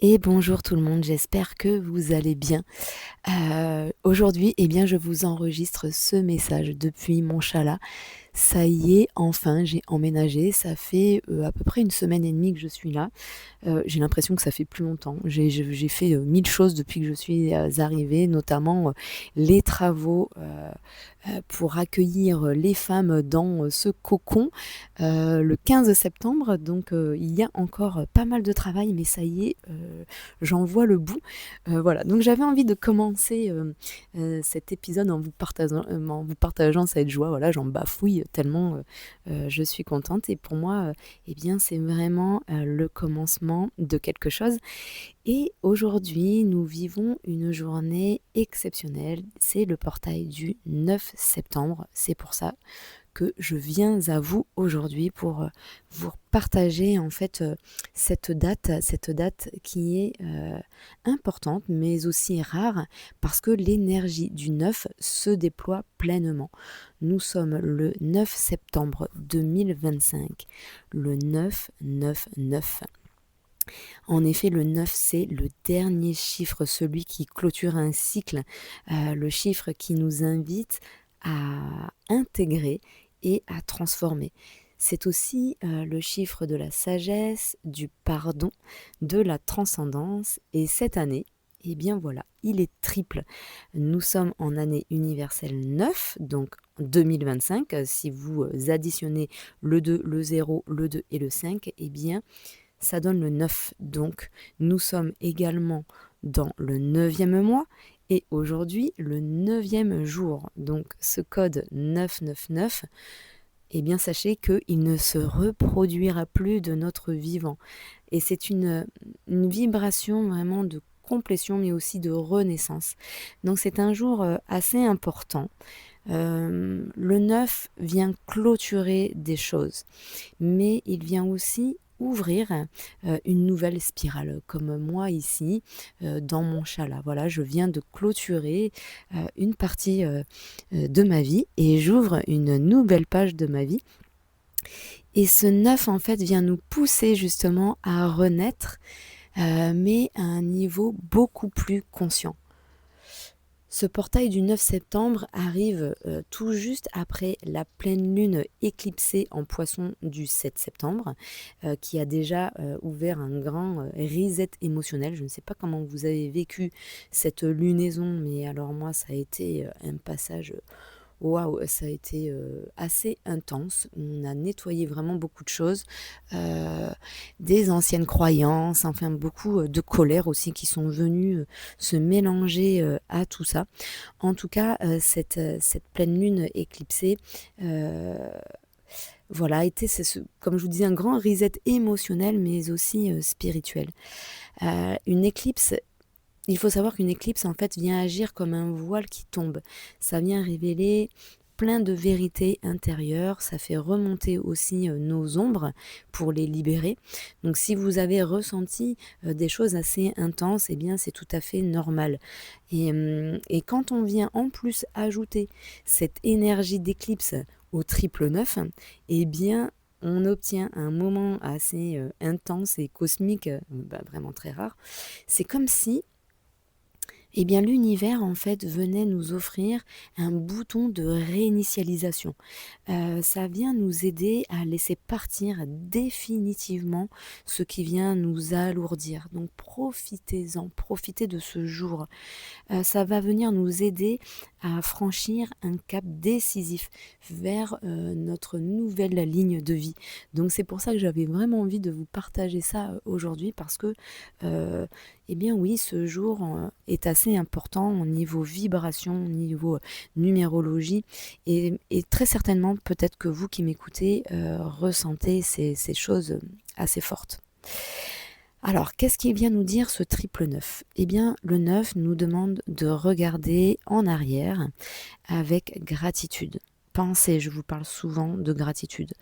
Et bonjour tout le monde, j'espère que vous allez bien. Aujourd'hui, je vous enregistre ce message depuis mon chalet. Ça y est, enfin, j'ai emménagé. Ça fait, à peu près une semaine et demie que je suis là. J'ai l'impression que ça fait plus longtemps. J'ai fait, 1000 choses depuis que je suis, arrivée, notamment, les travaux, pour accueillir les femmes dans ce cocon, le 15 septembre. Donc, il y a encore pas mal de travail, mais ça y est, j'en vois le bout. Voilà, donc j'avais envie de commencer cet épisode en vous partageant cette joie. Voilà, j'en bafouille tellement je suis contente. Et pour moi, c'est vraiment le commencement de quelque chose. Et aujourd'hui, nous vivons une journée exceptionnelle. C'est le portail du 9 septembre. C'est pour ça que je viens à vous aujourd'hui pour vous partager en fait cette date qui est importante mais aussi rare parce que l'énergie du 9 se déploie pleinement. Nous sommes le 9 septembre 2025, le 999. En effet, le 9, c'est le dernier chiffre, celui qui clôture un cycle, le chiffre qui nous invite à intégrer et à transformer. C'est aussi le chiffre de la sagesse, du pardon, de la transcendance. Et cette année, voilà, il est triple. Nous sommes en année universelle 9, donc 2025. Si vous additionnez le 2, le 0, le 2 et le 5, ça donne le 9. Donc, nous sommes également dans le 9e mois et aujourd'hui, le 9e jour. Donc, ce code 999, sachez qu'il ne se reproduira plus de notre vivant. Et c'est une vibration vraiment de complétion, mais aussi de renaissance. Donc, c'est un jour assez important. Le 9 vient clôturer des choses, mais il vient aussi ouvrir une nouvelle spirale, comme moi ici dans mon chalet. Voilà, je viens de clôturer une partie de ma vie et j'ouvre une nouvelle page de ma vie. Et ce 9 en fait vient nous pousser justement à renaître, mais à un niveau beaucoup plus conscient. Ce portail du 9 septembre arrive tout juste après la pleine lune éclipsée en Poisson du 7 septembre, qui a déjà ouvert un grand reset émotionnel. Je ne sais pas comment vous avez vécu cette lunaison, mais alors moi, ça a été un passage. Waouh, ça a été assez intense. On a nettoyé vraiment beaucoup de choses, des anciennes croyances, enfin beaucoup de colère aussi qui sont venues se mélanger à tout ça. En tout cas, cette pleine lune éclipsée, voilà, était, comme je vous disais, un grand reset émotionnel, mais aussi spirituel. Une éclipse. Il faut savoir qu'une éclipse, en fait, vient agir comme un voile qui tombe. Ça vient révéler plein de vérités intérieures. Ça fait remonter aussi nos ombres pour les libérer. Donc, si vous avez ressenti des choses assez intenses, c'est tout à fait normal. Et quand on vient en plus ajouter cette énergie d'éclipse au triple 9, on obtient un moment assez intense et cosmique, vraiment très rare. C'est comme si l'univers en fait venait nous offrir un bouton de réinitialisation. Ça vient nous aider à laisser partir définitivement ce qui vient nous alourdir. Donc profitez-en, profitez de ce jour. Ça va venir nous aider à franchir un cap décisif vers notre nouvelle ligne de vie. Donc c'est pour ça que j'avais vraiment envie de vous partager ça aujourd'hui parce que oui, ce jour est assez important au niveau vibration, au niveau numérologie et très certainement peut-être que vous qui m'écoutez ressentez ces choses assez fortes. Alors, qu'est-ce qu'il vient nous dire ce triple 9 ? Le 9 nous demande de regarder en arrière avec gratitude. Je vous parle souvent de gratitude.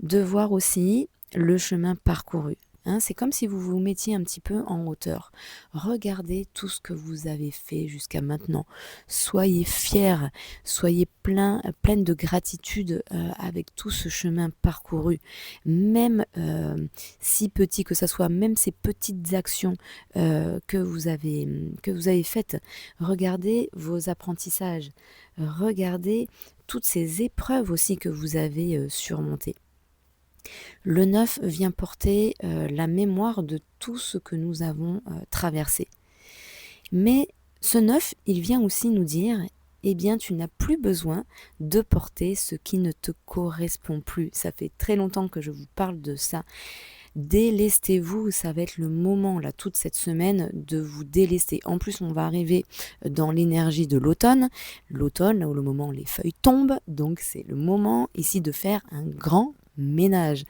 De voir aussi le chemin parcouru. hein. C'est comme si vous vous mettiez un petit peu en hauteur. Regardez tout ce que vous avez fait jusqu'à maintenant. Soyez fiers, soyez pleine de gratitude avec tout ce chemin parcouru. Même si petit que ça soit, même ces petites actions que vous avez faites, regardez vos apprentissages, regardez toutes ces épreuves aussi que vous avez surmontées. Le 9 vient porter la mémoire de tout ce que nous avons traversé. Mais ce 9, il vient aussi nous dire, eh bien, tu n'as plus besoin de porter ce qui ne te correspond plus. Ça fait très longtemps que je vous parle de ça. Délestez-vous, ça va être le moment, là, toute cette semaine, de vous délester. En plus, on va arriver dans l'énergie de l'automne, là où le moment où les feuilles tombent, donc c'est le moment ici de faire un grand ménage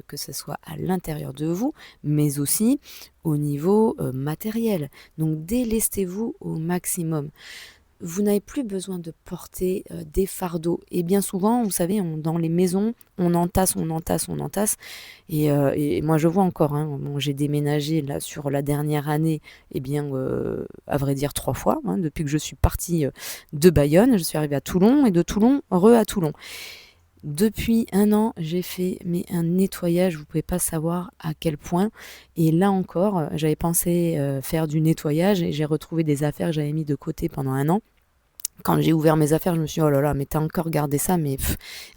que ce soit à l'intérieur de vous, mais aussi au niveau matériel. Donc délestez-vous au maximum. Vous n'avez plus besoin de porter des fardeaux. Et bien souvent, vous savez, dans les maisons, on entasse. Et moi, je vois encore, hein, bon, j'ai déménagé là sur la dernière année, eh bien, à vrai dire 3 fois, hein, depuis que je suis partie de Bayonne. Je suis arrivée à Toulon et de Toulon, à Toulon. Depuis 1 an, j'ai fait un nettoyage, vous ne pouvez pas savoir à quel point. Et là encore, j'avais pensé faire du nettoyage et j'ai retrouvé des affaires que j'avais mis de côté pendant 1 an. Quand j'ai ouvert mes affaires, je me suis dit, oh là là, mais t'as encore gardé ça, mais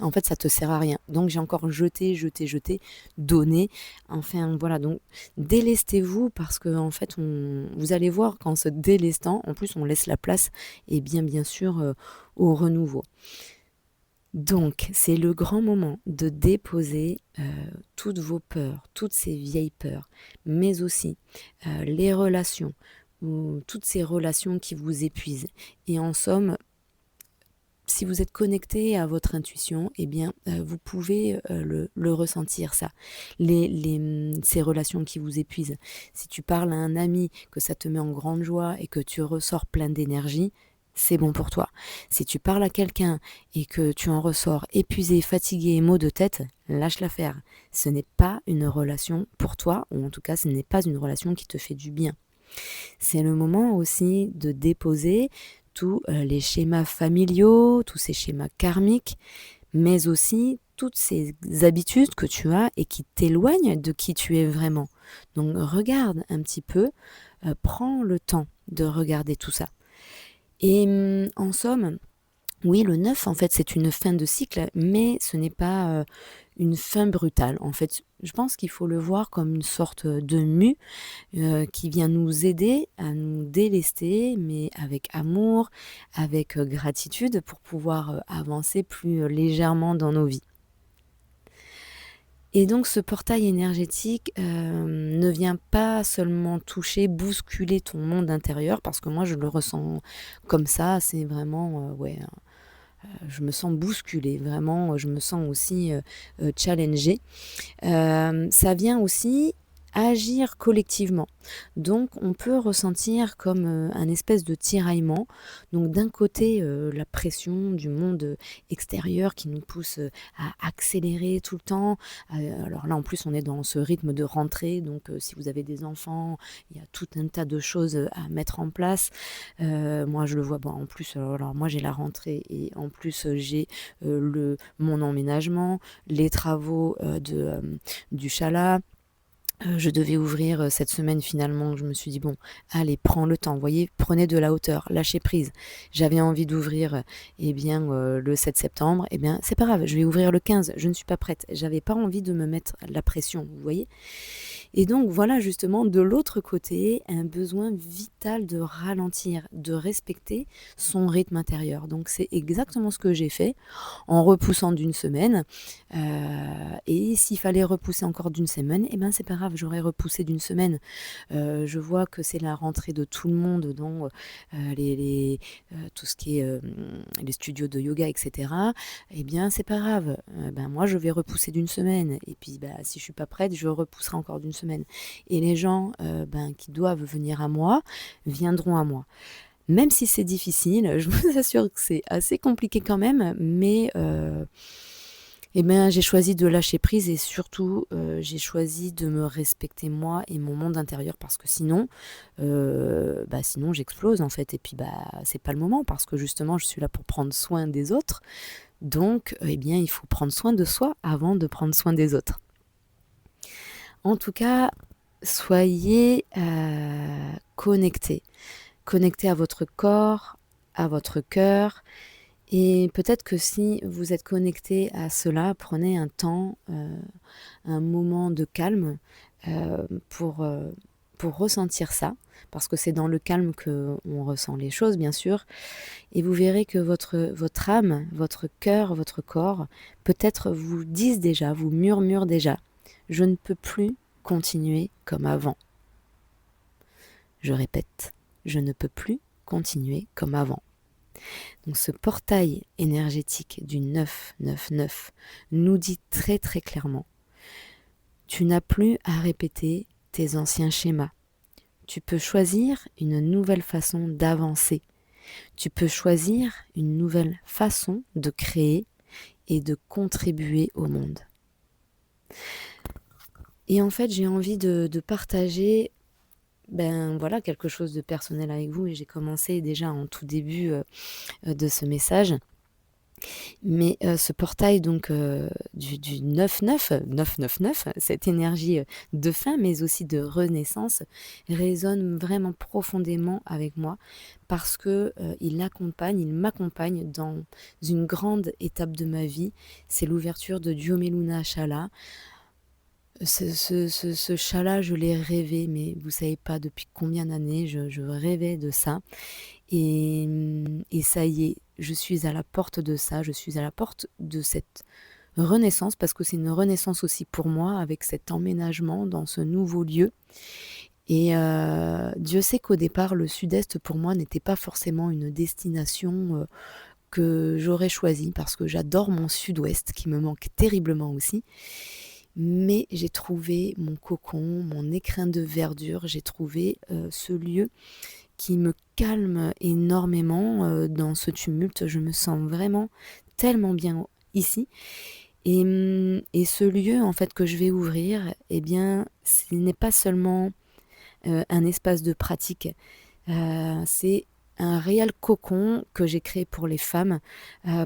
en fait, ça te sert à rien. Donc, j'ai encore jeté, donné. Enfin, voilà, donc, délestez-vous parce que, en fait, vous allez voir qu'en se délestant, en plus, on laisse la place, et bien sûr, au renouveau. Donc, c'est le grand moment de déposer toutes vos peurs, toutes ces vieilles peurs, mais aussi les relations, ou toutes ces relations qui vous épuisent. Et en somme, si vous êtes connecté à votre intuition, eh bien, vous pouvez le ressentir, ça. Ces relations qui vous épuisent. Si tu parles à un ami, que ça te met en grande joie et que tu ressors plein d'énergie, c'est bon pour toi. Si tu parles à quelqu'un et que tu en ressors épuisé, fatigué, maux de tête, lâche l'affaire. Ce n'est pas une relation pour toi, ou en tout cas, ce n'est pas une relation qui te fait du bien. C'est le moment aussi de déposer tous les schémas familiaux, tous ces schémas karmiques, mais aussi toutes ces habitudes que tu as et qui t'éloignent de qui tu es vraiment. Donc regarde un petit peu, prends le temps de regarder tout ça. Et en somme, oui, le 9, en fait, c'est une fin de cycle, mais ce n'est pas une fin brutale. En fait, je pense qu'il faut le voir comme une sorte de mue qui vient nous aider à nous délester, mais avec amour, avec gratitude, pour pouvoir avancer plus légèrement dans nos vies. Et donc ce portail énergétique ne vient pas seulement toucher, bousculer ton monde intérieur, parce que moi je le ressens comme ça, c'est vraiment, je me sens bousculée, vraiment, je me sens aussi challengée. Ça vient aussi agir collectivement. Donc on peut ressentir comme un espèce de tiraillement. Donc d'un côté, la pression du monde extérieur qui nous pousse à accélérer tout le temps. Alors là, en plus, on est dans ce rythme de rentrée. Donc si vous avez des enfants, il y a tout un tas de choses à mettre en place. Moi, je le vois. Bon, en plus, alors moi, j'ai la rentrée et en plus, j'ai mon emménagement, les travaux du chalat. Je devais ouvrir cette semaine finalement, je me suis dit bon, allez, prends le temps, voyez, prenez de la hauteur, lâchez prise. J'avais envie d'ouvrir le 7 septembre, c'est pas grave, je vais ouvrir le 15, je ne suis pas prête. J'avais pas envie de me mettre la pression, vous voyez. Et donc voilà justement de l'autre côté un besoin vital de ralentir, de respecter son rythme intérieur. Donc c'est exactement ce que j'ai fait en repoussant d'une semaine. Et s'il fallait repousser encore d'une semaine, c'est pas grave, j'aurais repoussé d'une semaine. Je vois que c'est la rentrée de tout le monde dans tout ce qui est les studios de yoga, etc. C'est pas grave. Moi, je vais repousser d'une semaine. Et puis, si je suis pas prête, je repousserai encore d'une semaine. Et les gens qui doivent venir à moi viendront à moi. Même si c'est difficile, je vous assure que c'est assez compliqué quand même, mais Eh bien, j'ai choisi de lâcher prise et surtout, j'ai choisi de me respecter moi et mon monde intérieur parce que sinon, sinon j'explose en fait et puis, c'est pas le moment parce que justement je suis là pour prendre soin des autres. Donc, eh bien, il faut prendre soin de soi avant de prendre soin des autres. En tout cas, soyez, connectés. Connectés à votre corps, à votre cœur et peut-être que si vous êtes connecté à cela, prenez un temps, un moment de calme, pour ressentir ça. Parce que c'est dans le calme qu'on ressent les choses, bien sûr. Et vous verrez que votre âme, votre cœur, votre corps, peut-être vous disent déjà, vous murmurent déjà, je ne peux plus continuer comme avant. Je répète, je ne peux plus continuer comme avant. Donc ce portail énergétique du 999 nous dit très très clairement, tu n'as plus à répéter tes anciens schémas. Tu peux choisir une nouvelle façon d'avancer. Tu peux choisir une nouvelle façon de créer et de contribuer au monde. Et en fait, j'ai envie de partager quelque chose de personnel avec vous et j'ai commencé déjà en tout début de ce message. Mais ce portail donc du 999, cette énergie de fin mais aussi de renaissance résonne vraiment profondément avec moi parce que il m'accompagne dans une grande étape de ma vie. C'est l'ouverture de Diomeluna Chala. Ce chat-là, je l'ai rêvé, mais vous savez pas depuis combien d'années je rêvais de ça. Et ça y est, je suis à la porte de ça, je suis à la porte de cette renaissance, parce que c'est une renaissance aussi pour moi, avec cet emménagement dans ce nouveau lieu. Et Dieu sait qu'au départ, le sud-est, pour moi, n'était pas forcément une destination que j'aurais choisie, parce que j'adore mon sud-ouest, qui me manque terriblement aussi. Mais j'ai trouvé mon cocon, mon écrin de verdure, j'ai trouvé ce lieu qui me calme énormément dans ce tumulte. Je me sens vraiment tellement bien ici. Et ce lieu en fait que je vais ouvrir, eh bien, ce n'est pas seulement un espace de pratique, c'est un réel cocon que j'ai créé pour les femmes,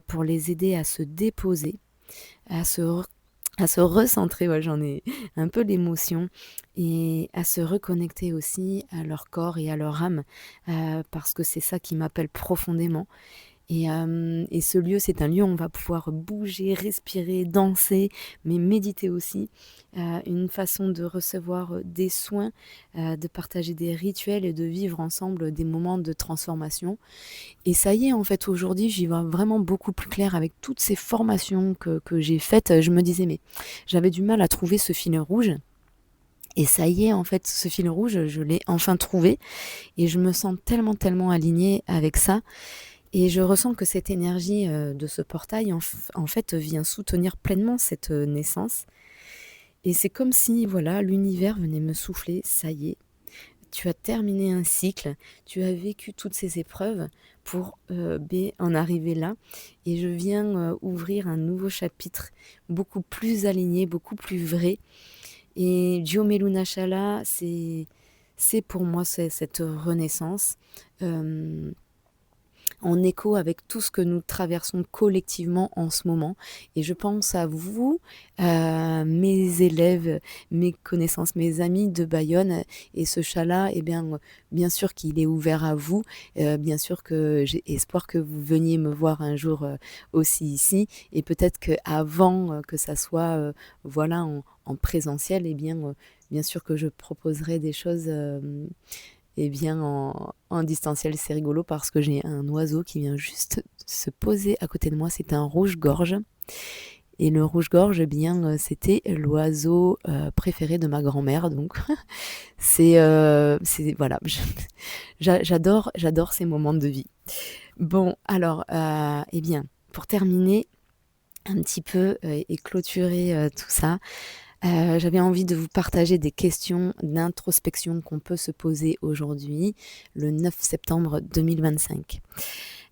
pour les aider à se déposer, à se recentrer, ouais, j'en ai un peu l'émotion, et à se reconnecter aussi à leur corps et à leur âme, parce que c'est ça qui m'appelle profondément. Et ce lieu, c'est un lieu où on va pouvoir bouger, respirer, danser, mais méditer aussi. Une façon de recevoir des soins, de partager des rituels et de vivre ensemble des moments de transformation. Et ça y est, en fait, aujourd'hui, j'y vois vraiment beaucoup plus clair avec toutes ces formations que j'ai faites. Je me disais, mais j'avais du mal à trouver ce fil rouge. Et ça y est, en fait, ce fil rouge, je l'ai enfin trouvé. Et je me sens tellement, tellement alignée avec ça. Et je ressens que cette énergie de ce portail, en fait, vient soutenir pleinement cette naissance. Et c'est comme si, voilà, l'univers venait me souffler, ça y est, tu as terminé un cycle, tu as vécu toutes ces épreuves pour en arriver là. Et je viens ouvrir un nouveau chapitre, beaucoup plus aligné, beaucoup plus vrai. Et Diomeluna Chala, c'est pour moi cette renaissance. En écho avec tout ce que nous traversons collectivement en ce moment. Et je pense à vous, mes élèves, mes connaissances, mes amis de Bayonne. Et ce chat-là, eh bien sûr qu'il est ouvert à vous. Bien sûr que j'ai espoir que vous veniez me voir un jour aussi ici. Et peut-être qu'avant que ça soit voilà, en présentiel, eh bien sûr que je proposerai des choses eh bien, en distanciel, c'est rigolo parce que j'ai un oiseau qui vient juste se poser à côté de moi. C'est un rouge-gorge. Et le rouge-gorge, eh bien, c'était l'oiseau préféré de ma grand-mère. Donc, voilà, j'adore ces moments de vie. Bon, alors, eh bien, pour terminer un petit peu et clôturer tout ça, j'avais envie de vous partager des questions d'introspection qu'on peut se poser aujourd'hui, le 9 septembre 2025.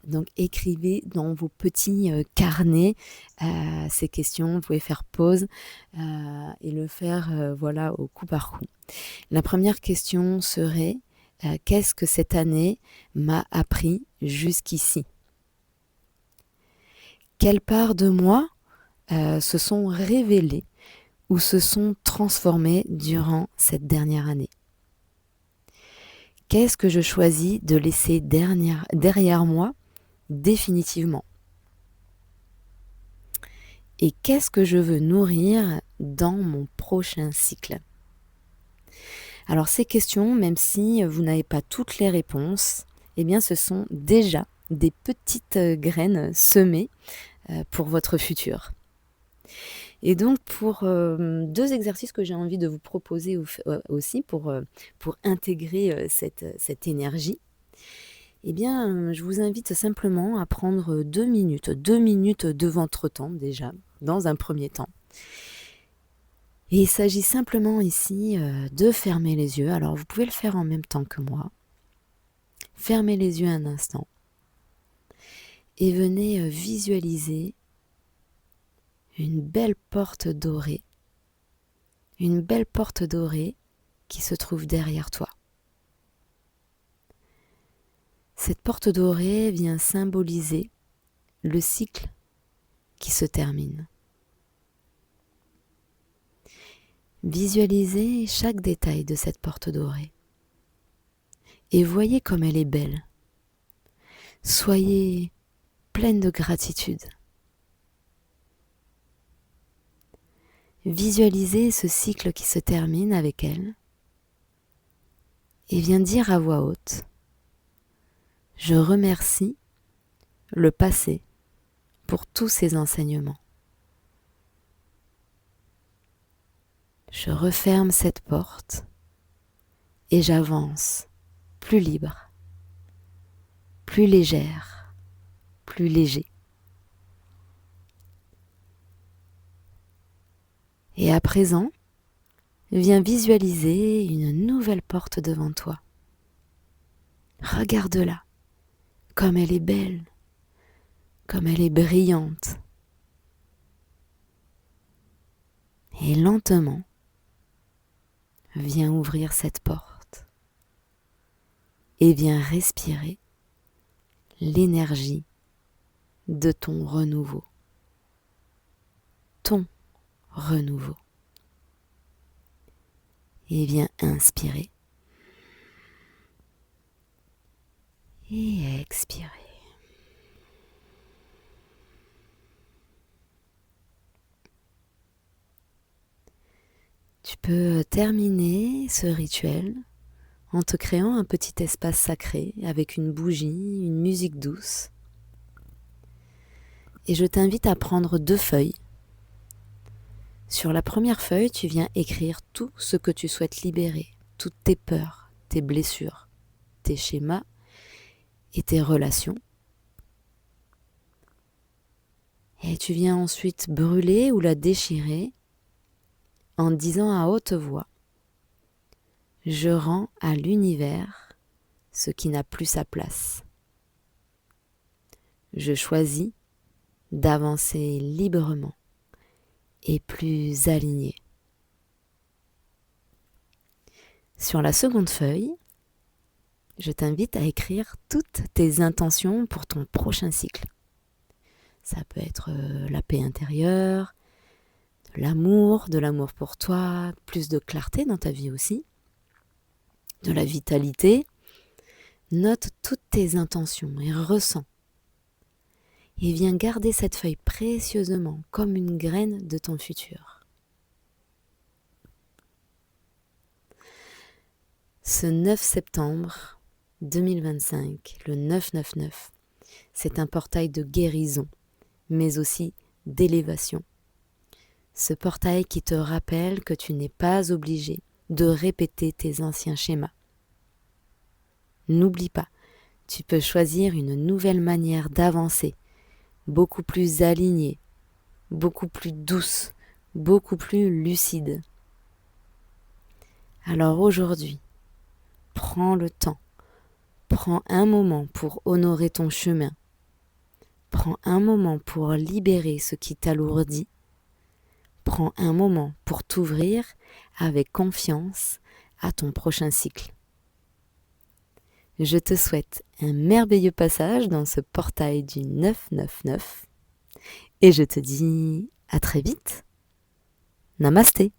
Donc écrivez dans vos petits carnets ces questions, vous pouvez faire pause et le faire voilà, au coup par coup. La première question serait qu'est-ce que cette année m'a appris jusqu'ici? Quelles parts de moi se sont révélées ou se sont transformées durant cette dernière année? Qu'est-ce que je choisis de laisser derrière moi définitivement? Et qu'est-ce que je veux nourrir dans mon prochain cycle? Alors ces questions, même si vous n'avez pas toutes les réponses, eh bien ce sont déjà des petites graines semées pour votre futur. Et donc pour 2 exercices que j'ai envie de vous proposer aussi pour intégrer cette énergie, eh bien je vous invite simplement à prendre 2 minutes de votre temps déjà, dans un premier temps. Et il s'agit simplement ici de fermer les yeux. Alors vous pouvez le faire en même temps que moi. Fermez les yeux un instant et venez visualiser une belle porte dorée. Une belle porte dorée qui se trouve derrière toi. Cette porte dorée vient symboliser le cycle qui se termine. Visualisez chaque détail de cette porte dorée et voyez comme elle est belle. Soyez pleine de gratitude. Visualisez ce cycle qui se termine avec elle et viens dire à voix haute: je remercie le passé pour tous ses enseignements. Je referme cette porte et j'avance plus libre, plus légère, plus léger. Et à présent, viens visualiser une nouvelle porte devant toi. Regarde-la, comme elle est belle, comme elle est brillante. Et lentement, viens ouvrir cette porte et viens respirer l'énergie de ton renouveau. Ton renouveau. Et viens inspirer et expirer. Tu peux terminer ce rituel en te créant un petit espace sacré avec une bougie, une musique douce. Et je t'invite à prendre 2 feuilles. Sur la première feuille, tu viens écrire tout ce que tu souhaites libérer, toutes tes peurs, tes blessures, tes schémas et tes relations. Et tu viens ensuite brûler ou la déchirer en disant à haute voix: je rends à l'univers ce qui n'a plus sa place. Je choisis d'avancer librement et plus aligné. Sur la seconde feuille, je t'invite à écrire toutes tes intentions pour ton prochain cycle. Ça peut être la paix intérieure, de l'amour pour toi, plus de clarté dans ta vie aussi, de la vitalité. Note toutes tes intentions et ressens. Et viens garder cette feuille précieusement comme une graine de ton futur. Ce 9 septembre 2025, le 999, c'est un portail de guérison, mais aussi d'élévation. Ce portail qui te rappelle que tu n'es pas obligé de répéter tes anciens schémas. N'oublie pas, tu peux choisir une nouvelle manière d'avancer, beaucoup plus alignée, beaucoup plus douce, beaucoup plus lucide. Alors aujourd'hui, prends le temps, prends un moment pour honorer ton chemin Prends un moment pour libérer ce qui t'alourdit. Prends un moment pour t'ouvrir avec confiance à ton prochain cycle. Je te souhaite un merveilleux passage dans ce portail du 999 et je te dis à très vite. Namasté.